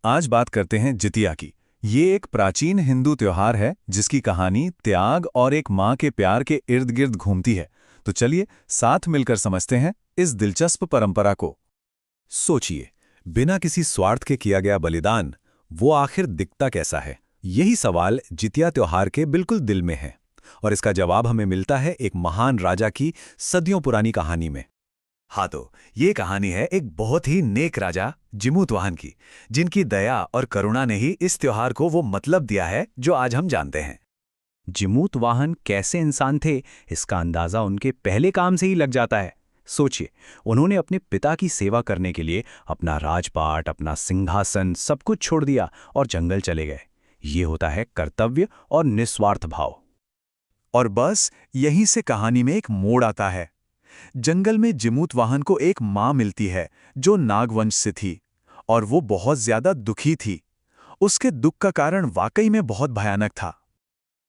आज बात करते हैं जितिया की। ये एक प्राचीन हिंदू त्योहार है जिसकी कहानी त्याग और एक माँ के प्यार के इर्द गिर्द घूमती है। तो चलिए साथ मिलकर समझते हैं इस दिलचस्प परंपरा को। सोचिए, बिना किसी स्वार्थ के किया गया बलिदान, वो आखिर दिखता कैसा है? यही सवाल जितिया त्योहार के बिल्कुल दिल में है। और इसका जवाब हमें मिलता है एक महान राजा की सदियों पुरानी कहानी में। हाँ, तो ये कहानी है एक बहुत ही नेक राजा जिमूतवाहन की, जिनकी दया और करुणा ने ही इस त्योहार को वो मतलब दिया है जो आज हम जानते हैं। जिमूतवाहन कैसे इंसान थे, इसका अंदाजा उनके पहले काम से ही लग जाता है। सोचिए, उन्होंने अपने पिता की सेवा करने के लिए अपना राजपाट, अपना सिंहासन सब कुछ छोड़ दिया और जंगल चले गए। ये होता है कर्तव्य और निस्वार्थ भाव। और बस यहीं से कहानी में एक मोड़ आता है। जंगल में जिमूतवाहन को एक माँ मिलती है जो नागवंश से थी, और वो बहुत ज्यादा दुखी थी। उसके दुख का कारण वाकई में बहुत भयानक था।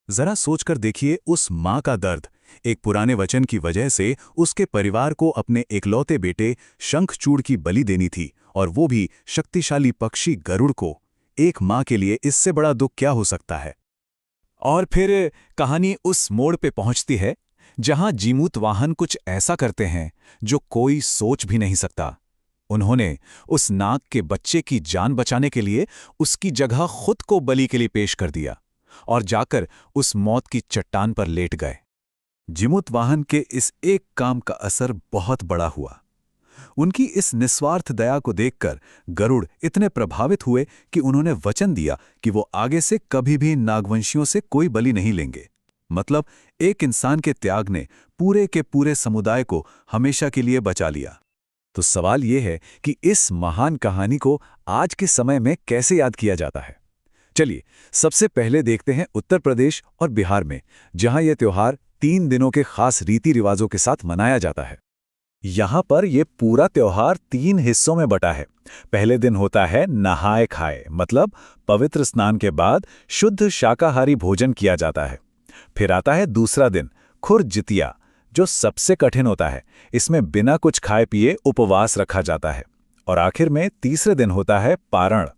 जरा सोचकर देखिए उस माँ का दर्द। एक पुराने वचन की वजह से उसके परिवार को अपने इकलौते बेटे शंखचूड़ की बलि देनी थी, और वो भी शक्तिशाली पक्षी गरुड़ को। एक माँ के लिए इससे बड़ा दुख क्या हो सकता है? और फिर कहानी उस मोड़ पे पहुंचती है जहां जिमूतवाहन कुछ ऐसा करते हैं जो कोई सोच भी नहीं सकता। उन्होंने उस नाग के बच्चे की जान बचाने के लिए उसकी जगह खुद को बलि के लिए पेश कर दिया और जाकर उस मौत की चट्टान पर लेट गए। जिमूतवाहन के इस एक काम का असर बहुत बड़ा हुआ। उनकी इस निस्वार्थ दया को देखकर गरुड़ इतने प्रभावित हुए कि उन्होंने वचन दिया कि वो आगे से कभी भी नागवंशियों से कोई बलि नहीं लेंगे। मतलब एक इंसान के त्याग ने पूरे के पूरे समुदाय को हमेशा के लिए बचा लिया। तो सवाल यह है कि इस महान कहानी को आज के समय में कैसे याद किया जाता है? चलिए सबसे पहले देखते हैं उत्तर प्रदेश और बिहार में, जहां यह त्योहार 3 दिनों के खास रीति रिवाजों के साथ मनाया जाता है। यहां पर यह पूरा त्योहार 3 हिस्सों में बटा है। पहले दिन होता है नहाए खाए, मतलब पवित्र स्नान के बाद शुद्ध शाकाहारी भोजन किया जाता है। फिर आता है दूसरा दिन, खुर जितिया, जो सबसे कठिन होता है। इसमें बिना कुछ खाए पिए उपवास रखा जाता है। और आखिर में तीसरे दिन होता है पारण,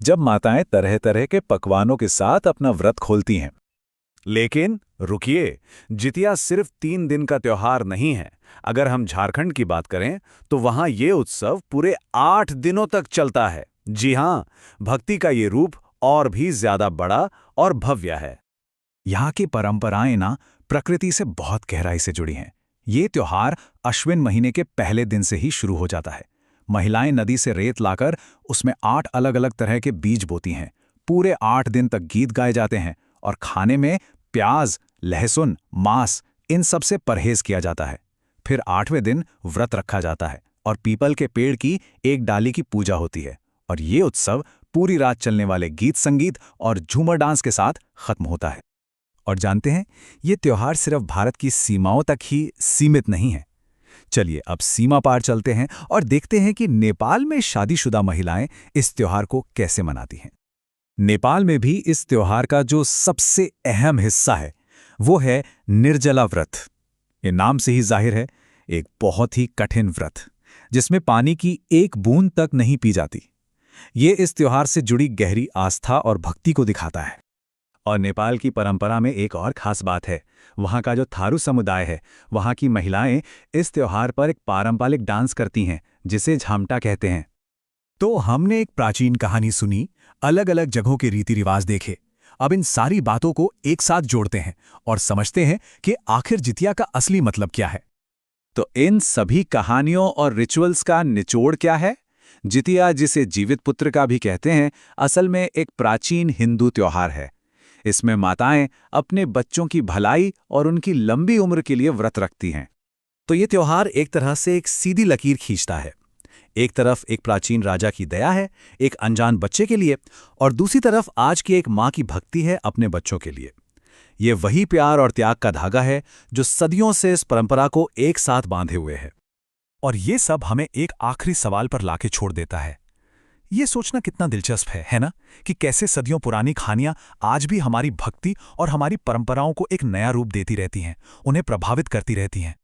जब माताएं तरह तरह के पकवानों के साथ अपना व्रत खोलती हैं। लेकिन रुकिए, जितिया सिर्फ 3 दिन का त्योहार नहीं है। अगर हम झारखंड की बात करें तो वहां ये उत्सव पूरे 8 दिनों तक चलता है। जी हां, भक्ति का ये रूप और भी ज्यादा बड़ा और भव्य है। यहाँ की परंपराएं ना प्रकृति से बहुत गहराई से जुड़ी हैं। ये त्योहार अश्विन महीने के पहले दिन से ही शुरू हो जाता है। महिलाएं नदी से रेत लाकर उसमें 8 अलग-अलग तरह के बीज बोती हैं। पूरे 8 दिन तक गीत गाए जाते हैं और खाने में प्याज, लहसुन, मांस, इन सब से परहेज किया जाता है। फिर 8वें दिन व्रत रखा जाता है और पीपल के पेड़ की एक डाली की पूजा होती है। और ये उत्सव पूरी रात चलने वाले गीत संगीत और झूमर डांस के साथ खत्म होता है। और जानते हैं, ये त्योहार सिर्फ भारत की सीमाओं तक ही सीमित नहीं है। चलिए अब सीमा पार चलते हैं और देखते हैं कि नेपाल में शादीशुदा महिलाएं इस त्योहार को कैसे मनाती हैं। नेपाल में भी इस त्योहार का जो सबसे अहम हिस्सा है वो है निर्जला व्रत। ये नाम से ही जाहिर है, एक बहुत ही कठिन व्रत जिसमें पानी की एक बूंद तक नहीं पी जाती। ये इस त्योहार से जुड़ी गहरी आस्था और भक्ति को दिखाता है। और नेपाल की परंपरा में एक और खास बात है, वहाँ का जो थारू समुदाय है, वहाँ की महिलाएं इस त्योहार पर एक पारंपरिक डांस करती हैं जिसे झामटा कहते हैं। तो हमने एक प्राचीन कहानी सुनी, अलग अलग जगहों के रीति रिवाज देखे। अब इन सारी बातों को एक साथ जोड़ते हैं और समझते हैं कि आखिर जितिया का असली मतलब क्या है। तो इन सभी कहानियों और रिचुअल्स का निचोड़ क्या है? जितिया, जिसे जीवित पुत्र का भी कहते हैं, असल में एक प्राचीन हिंदू त्योहार है। इसमें माताएं अपने बच्चों की भलाई और उनकी लंबी उम्र के लिए व्रत रखती हैं। तो ये त्योहार एक तरह से एक सीधी लकीर खींचता है। एक तरफ एक प्राचीन राजा की दया है एक अनजान बच्चे के लिए, और दूसरी तरफ आज की एक माँ की भक्ति है अपने बच्चों के लिए। ये वही प्यार और त्याग का धागा है जो सदियों से इस परंपरा को एक साथ बांधे हुए है। और ये सब हमें एक आखिरी सवाल पर लाके छोड़ देता है। ये सोचना कितना दिलचस्प है ना, कि कैसे सदियों पुरानी कहानियां आज भी हमारी भक्ति और हमारी परंपराओं को एक नया रूप देती रहती हैं, उन्हें प्रभावित करती रहती हैं।